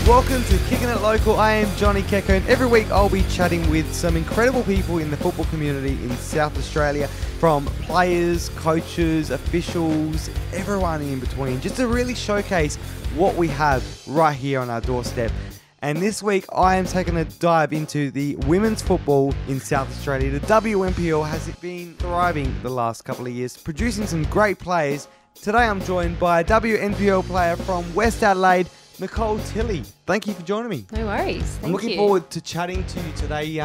Welcome to Kicking It Local. I am Johnny Kecko, and every week I'll be chatting with some incredible people in the football community in South Australia, from players, coaches, officials, everyone in between, just to really showcase what we have right here on our doorstep. And this week I am taking a dive into the women's football in South Australia. The WNPL has been thriving the last couple of years, producing some great players. Today I'm joined by a WNPL player from West Adelaide, Nicole Tilley. Thank you for joining me. No worries. I'm looking forward to chatting to you today.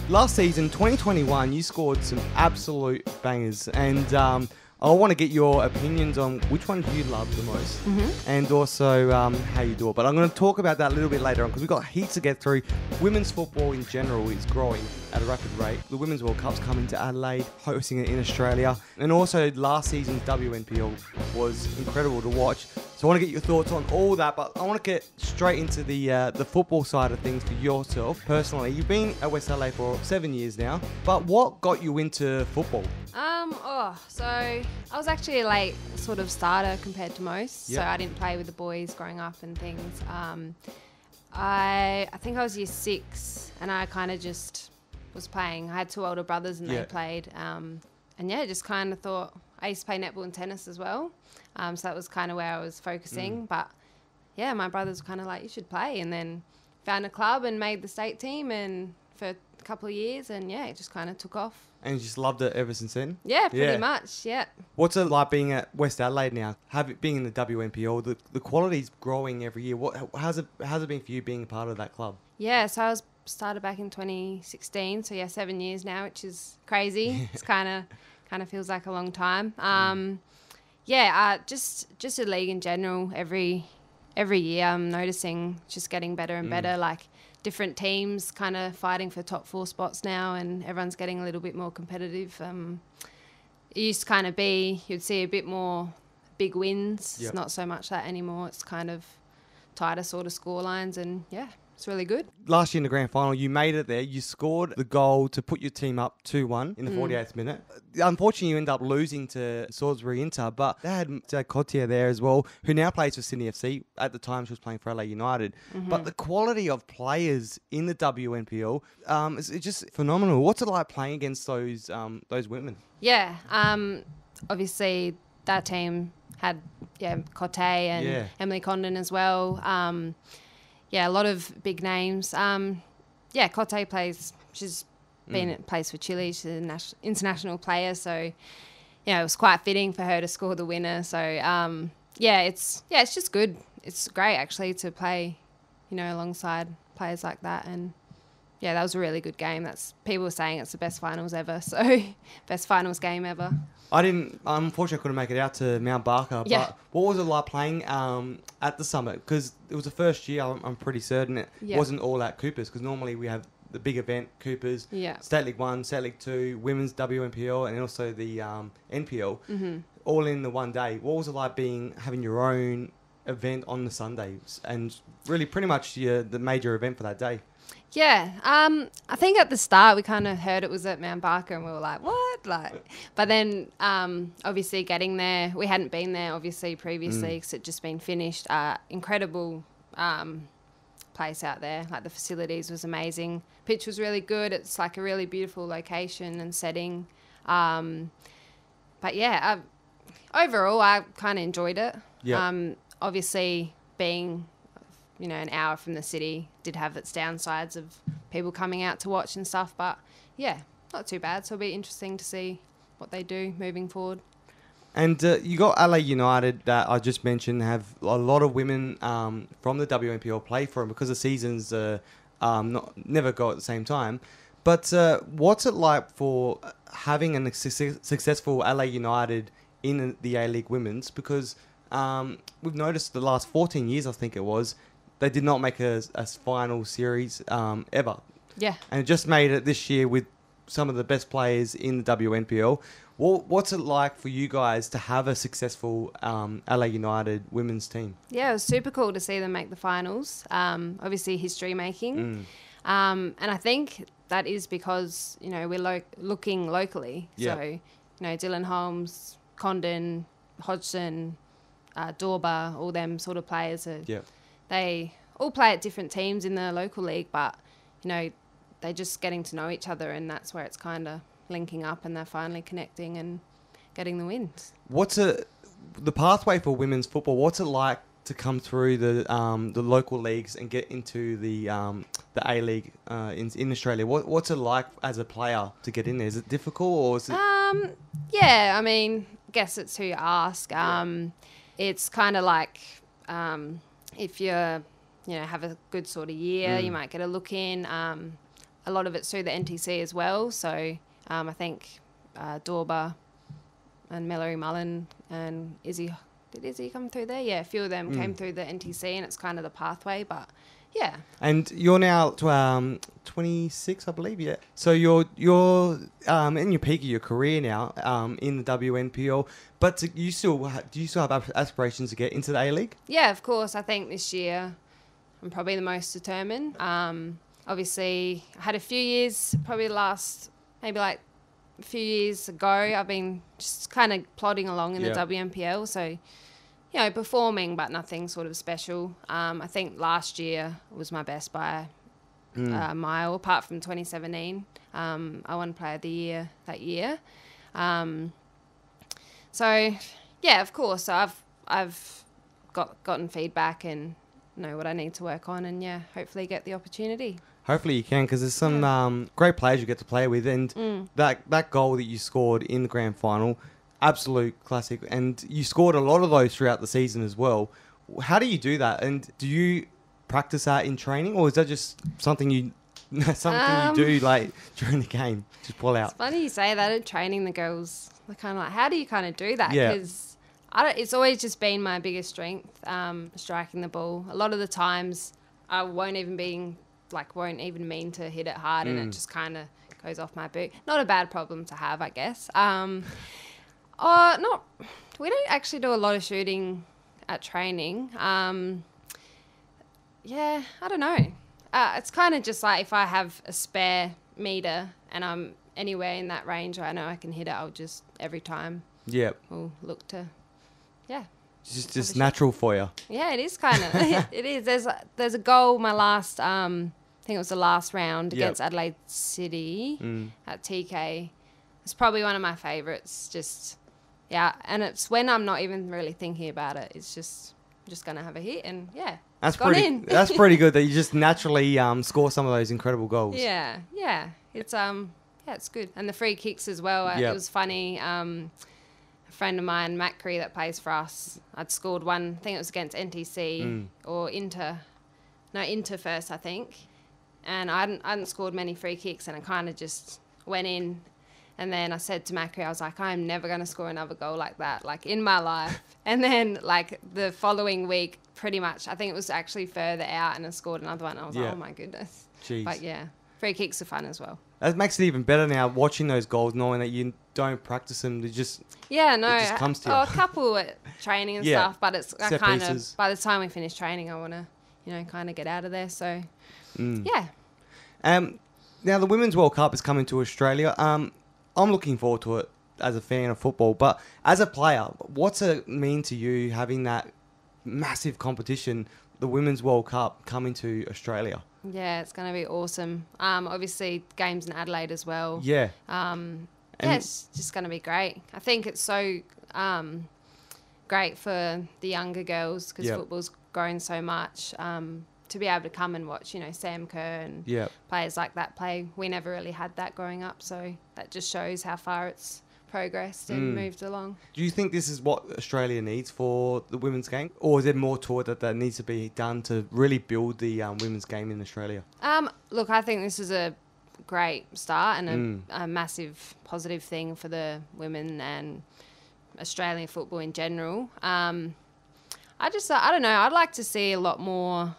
Last season, 2021, you scored some absolute bangers, and I want to get your opinions on which one you love the most, and also how you do it. But I'm going to talk about that a little bit later on, because we've got heaps to get through. Women's football in general is growing at a rapid rate. The Women's World Cup's coming to Adelaide, hosting it in Australia, and also last season's WNPL was incredible to watch. So I want to get your thoughts on all that, but I want to get straight into the football side of things for yourself personally. You've been at West Adelaide for 7 years now, but what got you into football? So I was actually a late sort of starter compared to most. Yep. So I didn't play with the boys growing up and things. I think I was year 6, and I kind of just was playing. I had 2 older brothers, and they played. And yeah, just kind of thought, I used to play netball and tennis as well. So that was kind of where I was focusing. But yeah, my brothers were kind of like, you should play. And then found a club and made the state team, and for a couple of years, and yeah, it just kind of took off. And you just loved it ever since then? Yeah, pretty much, yeah. What's it like being at West Adelaide now? Being in the WNPL, the quality's growing every year. How's it been for you being a part of that club? Yeah, so I started back in 2016, so yeah, 7 years now, which is crazy. It's kind of feels like a long time. Just a league in general. Every year, I'm noticing just getting better and better. Like, different teams kind of fighting for top 4 spots now, and everyone's getting a little bit more competitive. It used to kind of be, you'd see a bit more big wins. It's not so much that anymore. It's kind of tighter sort of score lines, and yeah, it's really good. Last year in the grand final, you made it there. You scored the goal to put your team up 2-1 in the 48th minute. Unfortunately, you end up losing to Salisbury Inter, but they had Cotier there as well, who now plays for Sydney FC. At the time, she was playing for LA United. But the quality of players in the WNPL is just phenomenal. What's it like playing against those women? Yeah, obviously that team had Cote and Emily Condon as well. A lot of big names. Cote plays. She's plays for Chile. She's an international player, so it was quite fitting for her to score the winner. So it's just good. It's great actually to play, alongside players like that. And yeah, that was a really good game. People were saying it's the best finals ever. So best finals game ever. Unfortunately, I couldn't make it out to Mount Barker. But what was it like playing at the Summit? Because it was the first year, I'm pretty certain it wasn't all at Coopers, because normally we have the big event, Coopers, State League 1, State League 2, Women's WNPL, and also the NPL, all in the one day. What was it like having your own event on the Sundays, and really pretty much the major event for that day? Yeah, I think at the start we kind of heard it was at Mount Barker, and we were like, what? But then obviously getting there, we hadn't been there obviously previously because it'd just been finished. Incredible place out there. Like, the facilities was amazing. Pitch was really good. It's like a really beautiful location and setting. But yeah, overall I kind of enjoyed it. Yep. Obviously being an hour from the city did have its downsides of people coming out to watch and stuff, but yeah, not too bad. So it'll be interesting to see what they do moving forward. And you got LA United that I just mentioned have a lot of women from the WNPL play for them, because the seasons never go at the same time. But what's it like for having a successful LA United in the A-League Women's? Because we've noticed the last 14 years, I think it was, they did not make a final series ever. Yeah. And it just made it this year with some of the best players in the WNPL. What's it like for you guys to have a successful LA United women's team? Yeah, it was super cool to see them make the finals. Obviously history making. And I think that is because, we're looking locally. Yeah. So, Dylan Holmes, Condon, Hodgson, Dorba, all them sort of players are... Yeah. They all play at different teams in the local league, but, you know, they're just getting to know each other, and that's where it's kind of linking up and they're finally connecting and getting the wins. What's the pathway for women's football? What's it like to come through the local leagues and get into the A League in Australia? What's it like as a player to get in there? Is it difficult, or is it? Yeah, I mean, I guess it's who you ask. It's kind of like if you're, you know, have a good sort of year, you might get a look in. A lot of it's through the NTC as well. So I think Dorba and Mallory Mullen and Izzy. Did Izzy come through there? Yeah, a few of them came through the NTC, and it's kind of the pathway, but yeah. And you're now 26, I believe, yeah. So you're in your peak of your career now in the WNPL, but do you still have aspirations to get into the A-League? Yeah, of course. I think this year I'm probably the most determined. Obviously, I had a few years, probably maybe like a few years ago, I've been just kind of plodding along in the WNPL. So, you know, performing, but nothing sort of special. I think last year was my best by a mile, apart from 2017. I won Player of the Year that year. So, yeah, of course. So I've gotten feedback and know what I need to work on, and yeah, hopefully get the opportunity. Hopefully you can, because there's some great players you get to play with, and that goal that you scored in the grand final, absolute classic, and you scored a lot of those throughout the season as well. How do you do that, and do you practice that in training, or is that just something you do like during the game, just pull out? It's funny you say that. In training, the girls are kind of like, how do you kind of do that? Yeah. Because it's always just been my biggest strength, striking the ball. A lot of the times I won't even mean to hit it hard, and it just kind of goes off my boot. Not a bad problem to have, I guess. We don't actually do a lot of shooting at training. Yeah, I don't know. It's kind of just like if I have a spare meter and I'm anywhere in that range, I know I can hit it. I'll just every time. Yep. We'll look to, yeah. It's just natural for you. Yeah, it is kind of. It is. There's a goal. My last, I think it was the last round against Adelaide City at TK. It's probably one of my favourites. Just, yeah, and it's when I'm not even really thinking about it. It's just gonna have a hit, and yeah, that's pretty good that you just naturally score some of those incredible goals. Yeah. It's good, and the free kicks as well. It was funny. A friend of mine, Macri, that plays for us, I'd scored one. I think it was against NTC or Inter first, I think. And I hadn't scored many free kicks, and I kind of just went in. And then I said to Macri, I was like, I'm never going to score another goal like that, like in my life. And then like the following week, pretty much, I think it was actually further out, and I scored another one. I was like, oh my goodness. Jeez. But yeah, free kicks are fun as well. That makes it even better now, watching those goals, knowing that you don't practice them. It just comes to you. A couple at training and stuff, but it's Set kind pieces. of, by the time we finish training, I want to, kind of get out of there. So, yeah. Now, the Women's World Cup is coming to Australia. I'm looking forward to it as a fan of football, but as a player, what's it mean to you having that massive competition, the Women's World Cup, coming to Australia? Yeah, it's going to be awesome. Obviously, games in Adelaide as well. Yeah. It's just going to be great. I think it's so great for the younger girls because football's grown so much. To be able to come and watch, Sam Kerr and players like that play. We never really had that growing up, so that just shows how far it's progressed and moved along. Do you think this is what Australia needs for the women's game? Or is there more to it that needs to be done to really build the women's game in Australia? Look, I think this is a great start and a massive positive thing for the women and Australian football in general. I don't know, I'd like to see a lot more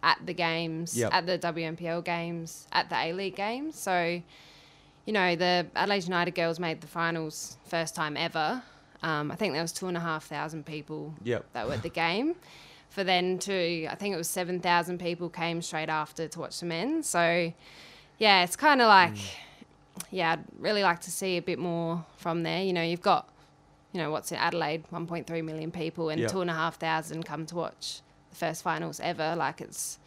at the games, at the WNPL games, at the A-League games. So, the Adelaide United girls made the finals first time ever. I think there was 2,500 people that were at the game. For then I think it was 7,000 people came straight after to watch the men. So, yeah, it's kind of like, I'd really like to see a bit more from there. You've got, what's in Adelaide, 1.3 million people, and 2,500 come to watch first finals ever. Like it's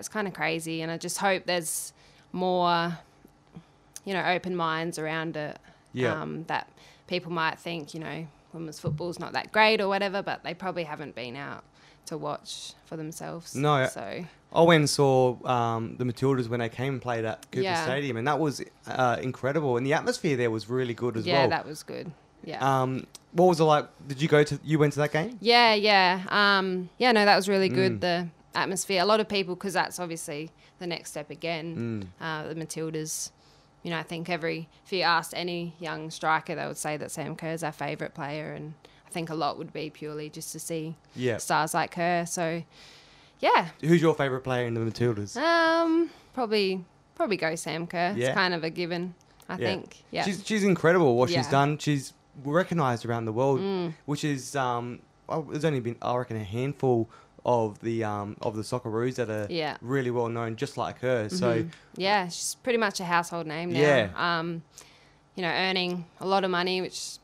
kind of crazy, and I just hope there's more, open minds around it. Yeah. That people might think, women's football's not that great or whatever, but they probably haven't been out to watch for themselves. No. So I went and saw the Matildas when they came and played at Cooper Stadium, and that was incredible. And the atmosphere there was really good as well. Yeah, that was good. Yeah. What was it like? Did you went to that game? Yeah. No, that was really good. The atmosphere. A lot of people, because that's obviously the next step again. The Matildas. I think if you asked any young striker, they would say that Sam Kerr is our favourite player, and I think a lot would be purely just to see stars like her. So, yeah. Who's your favourite player in the Matildas? Probably go Sam Kerr. Yeah. It's kind of a given, I think. Yeah. She's incredible what she's done. She's recognised around the world, which is there's only been, I reckon, a handful of the Socceroos that are really well known, just like her. So yeah, she's pretty much a household name now. Yeah. Earning a lot of money, which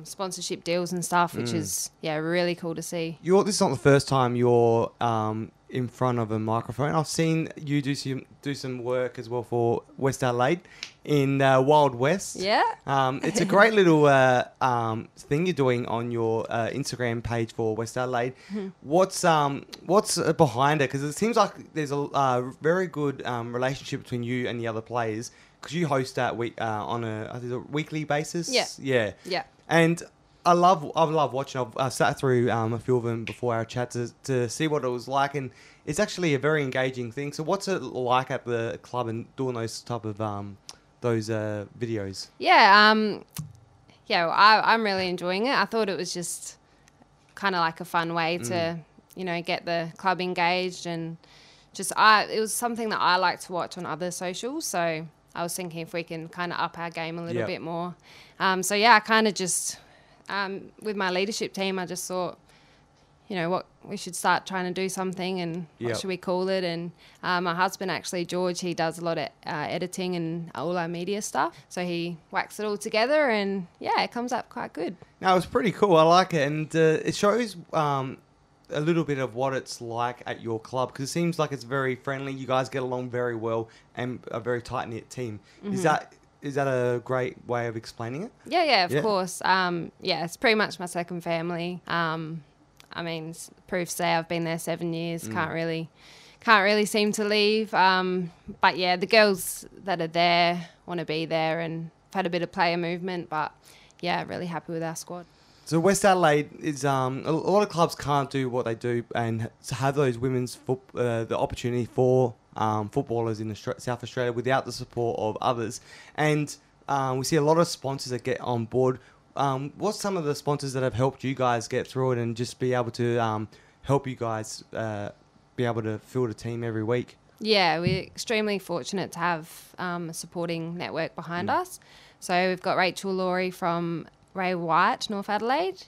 sponsorship deals and stuff, which is really cool to see. This is not the first time you're in front of a microphone. I've seen you do some work as well for West Adelaide in Wild West. Yeah. It's a great little thing you're doing on your Instagram page for West Adelaide. What's behind it? Because it seems like there's a very good relationship between you and the other players, because you host that on a weekly basis. Yeah. And I love watching. I've sat through a few of them before our chat to see what it was like, and it's actually a very engaging thing. So what's it like at the club and doing those type of those videos? I'm really enjoying it. I thought it was just kind of like a fun way to get the club engaged, and it was something that I like to watch on other socials. So I was thinking if we can kind of up our game a little bit more. I kind of just. With my leadership team, I just thought, what we should start trying to do something, and what should we call it? And my husband, actually, George, he does a lot of editing and all our media stuff. So he whacks it all together, and it comes up quite good. No, it's pretty cool. I like it, and it shows a little bit of what it's like at your club, because it seems like it's very friendly. You guys get along very well, and a very tight knit team. Is that a great way of explaining it? Yeah, of course. It's pretty much my second family. Proof say I've been there 7 years. Can't really seem to leave. But yeah, the girls that are there want to be there, and I've had a bit of player movement. But yeah, really happy with our squad. So West Adelaide is a lot of clubs can't do what they do, and to have those women's the opportunity for footballers in South Australia without the support of others, and we see a lot of sponsors that get on board. What's some of the sponsors that have helped you guys get through it and just be able to help you guys be able to field a team every week? Yeah, we're extremely fortunate to have a supporting network behind us. So we've got Rachel Laurie from Ray White, North Adelaide.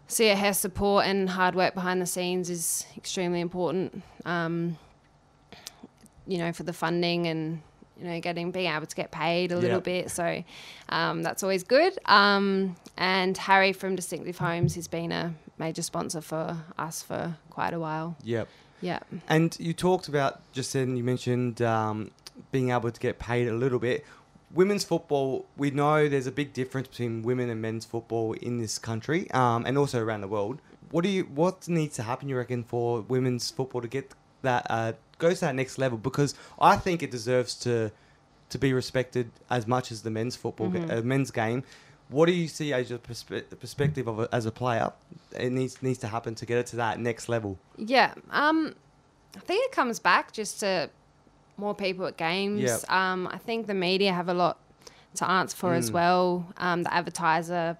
So her support and hard work behind the scenes is extremely important, for the funding and, being able to get paid a little bit. So that's always good. And Harry from Distinctive Homes has been a major sponsor for us for quite a while. Yep. And you talked about, just then you mentioned being able to get paid a little bit. Women's football, we know there's a big difference between women and men's football in this country, and also around the world. What needs to happen, you reckon, for women's football to get that go to that next level? Because I think it deserves to be respected as much as the men's football, men's game. What do you see as your perspective of it as a player? It needs to happen to get it to that next level. Yeah, I think it comes back just to more people at games. Yep. I think the media have a lot to answer for as well. The advertiser,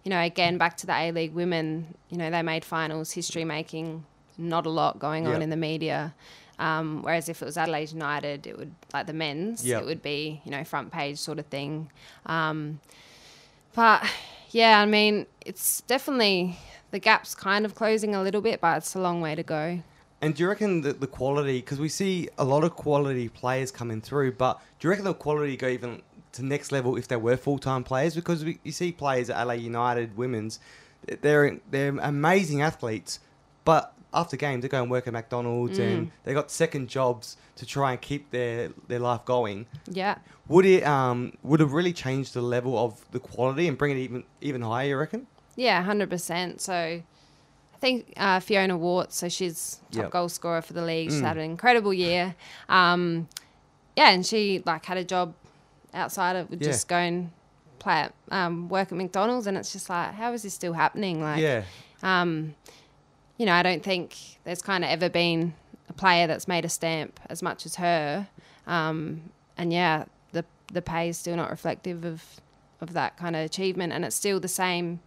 again, back to the A-League women, they made finals, history making, not a lot going on in the media. Whereas if it was Adelaide United, it would, like the men's, it would be, front page sort of thing. But yeah, it's definitely, the gap's kind of closing a little bit, but it's a long way to go. And do you reckon that the quality, because we see a lot of quality players coming through, but do you reckon the quality go even to next level if they were full-time players? Because you see players at LA United women's, they're amazing athletes, but after games they go and work at McDonald's and they got second jobs to try and keep their life going. Yeah. Would it really change the level of the quality and bring it even higher, you reckon? Yeah, 100%. So I think Fiona Wart, so she's top goal scorer for the league. She's had an incredible year. And she had a job outside of just go and play at, work at McDonald's, and it's just like, how is this still happening? I don't think there's kind of ever been a player that's made a stamp as much as her. The pay is still not reflective of that kind of achievement, and it's still the same.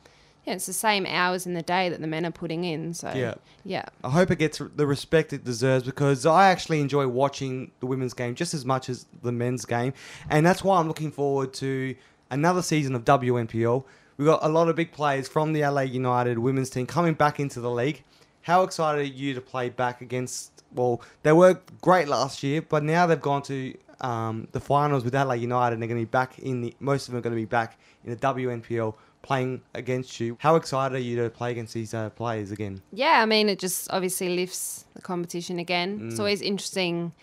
Yeah, it's the same hours in the day that the men are putting in. So yeah. I hope it gets the respect it deserves, because I actually enjoy watching the women's game just as much as the men's game, and that's why I'm looking forward to another season of WNPL. We've got a lot of big players from the LA United women's team coming back into the league. How excited are you to play back against? Well, they were great last year, but now they've gone to the finals with LA United, and they're going to be back most of them are going to be back in the WNPL playing against you. How excited are you to play against these players again? Yeah, I mean, it just obviously lifts the competition again. It's always interesting.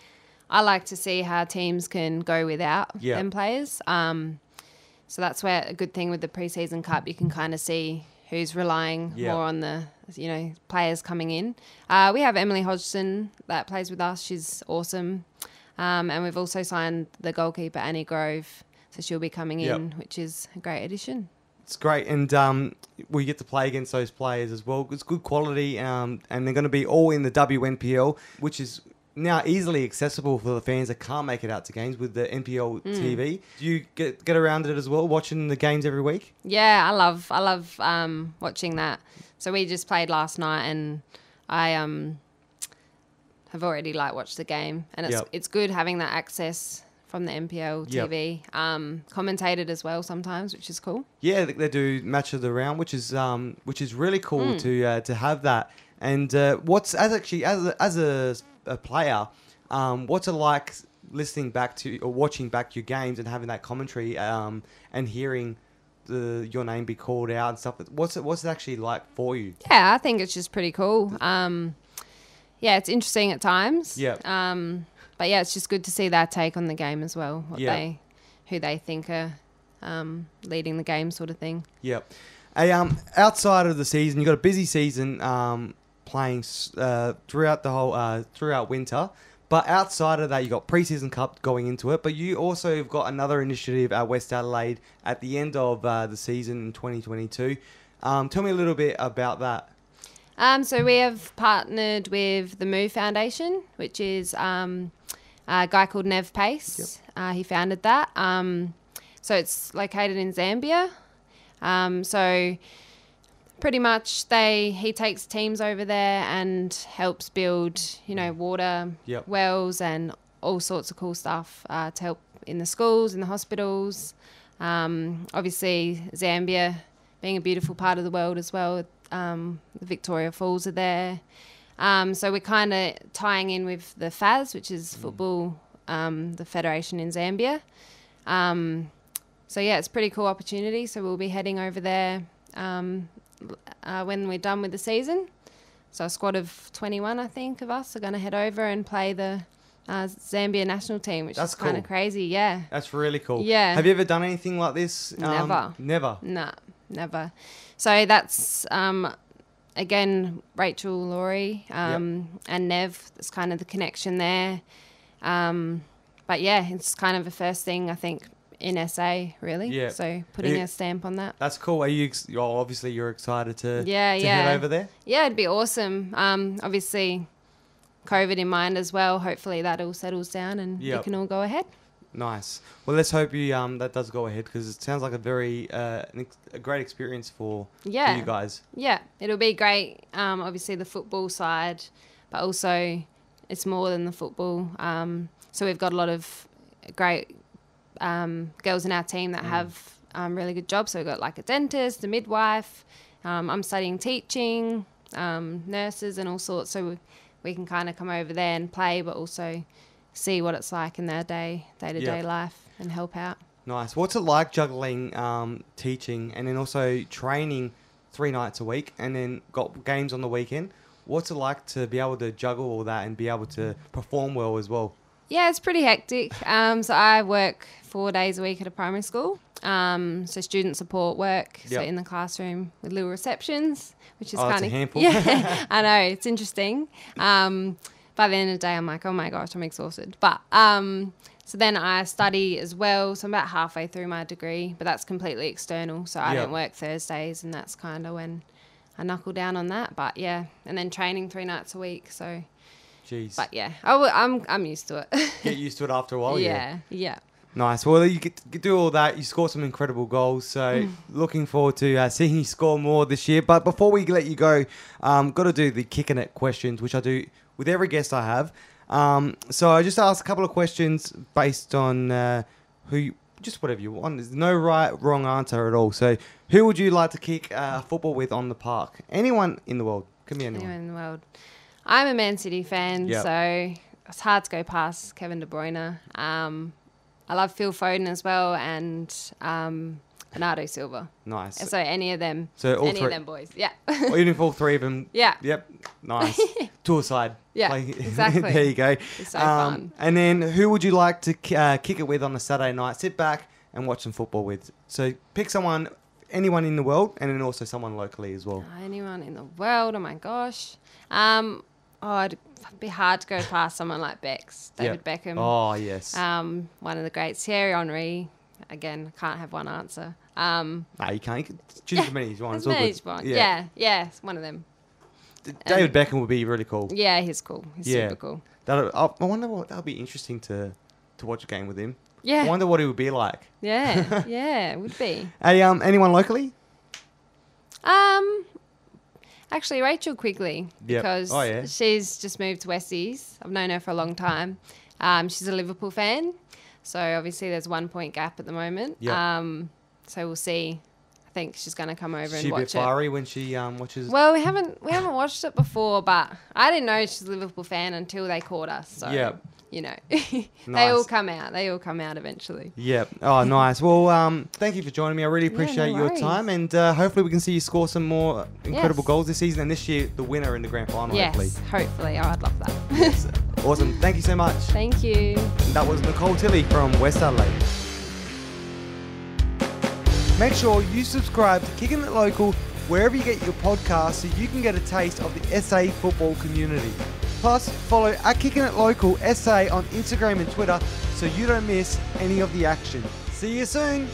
I like to see how teams can go without them players. So that's where a good thing with the preseason cup, you can kind of see who's relying more on the players coming in. We have Emily Hodgson that plays with us. She's awesome. And we've also signed the goalkeeper, Annie Grove. So she'll be coming in, which is a great addition. It's great, and we get to play against those players as well. It's good quality, and they're going to be all in the WNPL, which is now easily accessible for the fans that can't make it out to games with the NPL TV. Do you get around it as well, watching the games every week? Yeah, I love watching that. So we just played last night, and I have already watched the game, and it's good having that access from the NPL TV, commentated as well sometimes, which is cool. Yeah, they do match of the round, which is really cool to have that. And what's as a player, what's it like listening back to or watching back your games and having that commentary and hearing your name be called out and stuff? What's it actually like for you? Yeah, I think it's just pretty cool. It's interesting at times. Yeah. But yeah, it's just good to see their take on the game as well. Who they think are leading the game, sort of thing. Yep. Outside of the season, you've got a busy season playing throughout winter. But outside of that, you got preseason cup going into it. But you also have got another initiative at West Adelaide at the end of the season in 2022. Tell me a little bit about that. So we have partnered with the Move Foundation, which is a guy called Nev Pace. Yep. He founded that. So it's located in Zambia. So pretty much he takes teams over there and helps build, water wells and all sorts of cool stuff to help in the schools, in the hospitals. Obviously, Zambia being a beautiful part of the world as well. The Victoria Falls are there. So we're kind of tying in with the FAS, which is football, the federation in Zambia. So yeah, it's a pretty cool opportunity. So we'll be heading over there when we're done with the season. So a squad of 21, I think, of us are going to head over and play the Zambia national team, which is kind of crazy. Yeah. That's really cool. Yeah. Have you ever done anything like this? Never. Never? Nah, never. So that's, again, Rachel, Laurie, and Nev. That's kind of the connection there. But yeah, it's kind of the first thing, I think, in SA, really. Yeah. So putting a stamp on that. That's cool. Obviously you're excited to head over there? Yeah, it'd be awesome. Obviously, COVID in mind as well. Hopefully that all settles down and we can all go ahead. Nice. Well, let's hope you that does go ahead, because it sounds like a very a great experience for you guys. Yeah, it'll be great. Obviously the football side, but also it's more than the football. So we've got a lot of great girls in our team that have really good jobs. So we've got like a dentist, a midwife. I'm studying teaching, nurses and all sorts. So we can kind of come over there and play, but also see what it's like in their day-to-day life and help out. Nice. What's it like juggling teaching and then also training 3 nights a week and then got games on the weekend? What's it like to be able to juggle all that and be able to perform well as well? Yeah, it's pretty hectic. So I work 4 days a week at a primary school. So student support work, so in the classroom with little receptions, which is kind of... a handful. Yeah, I know, it's interesting. By the end of the day, I'm like, oh my gosh, I'm exhausted. But so then I study as well. So I'm about halfway through my degree, but that's completely external. So I don't work Thursdays, and that's kind of when I knuckle down on that. But yeah, and then training 3 nights a week. So, jeez. But yeah, I'm used to it. Get used to it after a while. Yeah. Nice. Well, you get to do all that. You score some incredible goals. So looking forward to seeing you score more this year. But before we let you go, got to do the kicking it questions, which I do with every guest I have. So I just asked a couple of questions based on just whatever you want. There's no right, wrong answer at all. So who would you like to kick football with on the park? Anyone in the world. Can be anyone. Anyone in the world. I'm a Man City fan, so it's hard to go past Kevin De Bruyne. I love Phil Foden as well, and Bernardo Silva. Nice. So any of them. So all any three of them boys. Yeah. Or even if all three of them. Yeah. Yep. Nice. Tour side. Yeah. Exactly. There you go. It's so fun. And then who would you like to kick it with on a Saturday night? Sit back and watch some football with. So pick someone, anyone in the world, and then also someone locally as well. Anyone in the world. Oh my gosh. It'd be hard to go past someone like David Beckham. Oh, yes. One of the greats. Thierry Henry. Again, can't have one answer. No, you can't. You can choose as many as you want. As many as you want. Yeah, it's one of them. David Beckham would be really cool. Yeah, he's cool. He's super cool. I wonder what that would be interesting to watch a game with him. Yeah. I wonder what it would be like. Yeah, it would be. Hey, anyone locally? Actually, Rachel Quigley, because she's just moved to Westies. I've known her for a long time. She's a Liverpool fan, so obviously there's 1 point gap at the moment. Yep. So we'll see. I think she's going to come over and watch it. She's a bit fiery when she watches. Well, we haven't watched it before, but I didn't know she's a Liverpool fan until they caught us. So you know, they all come out. They all come out eventually. Yep. Oh, nice. Well, thank you for joining me. I really appreciate your time, and hopefully we can see you score some more incredible goals this season, and this year the winner in the grand final. Yes, hopefully. Oh, I'd love that. Yes. Awesome. Thank you so much. Thank you. And that was Nicole Tilley from West Adelaide. Make sure you subscribe to Kicking It Local wherever you get your podcasts so you can get a taste of the SA football community. Plus, follow at Kicking It Local SA on Instagram and Twitter so you don't miss any of the action. See you soon.